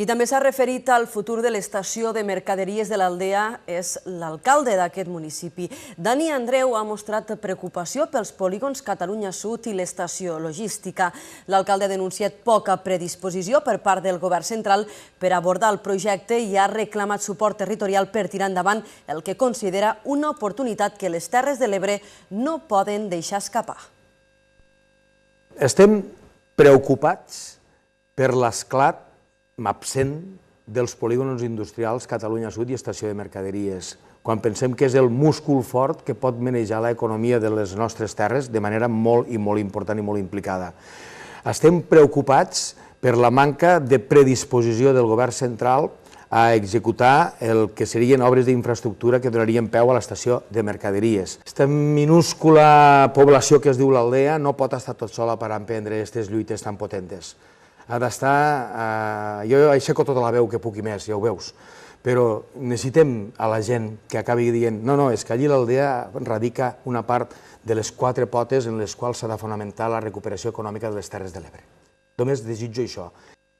Qui també s'ha referit al futur de l'estació de mercaderies de l'Aldea és l'alcalde d'aquest municipi. Dani Andreu ha mostrat preocupació pels polígons Catalunya Sud i l'estació logística. L'alcalde ha denunciat poca predisposició per part del govern central per abordar el projecte i ha reclamat suport territorial per tirar endavant el que considera una oportunitat que les Terres de l'Ebre no poden deixar escapar. Estem preocupats per l'esclat absent dels polígons industrials Catalunya Sud i estació de mercaderies, quan pensem que és el múscul fort que pot manejar l'economia de les nostres terres de manera molt important i molt implicada. Estem preocupats per la manca de predisposició del govern central a executar el que serien obres d'infraestructura que donarien peu a l'estació de mercaderies. Aquesta minúscula població que es diu l'Aldea no pot estar tot sola per emprendre aquestes lluites tan potentes. Ha d'estar... Jo aixeco tota la veu que pugui més, ja ho veus, però necessitem a la gent que acabi dient no, és que allí l'Aldea radica una part de les 4 potes en les quals s'ha de fonamentar la recuperació econòmica de les Terres de l'Ebre. Només desitjo això.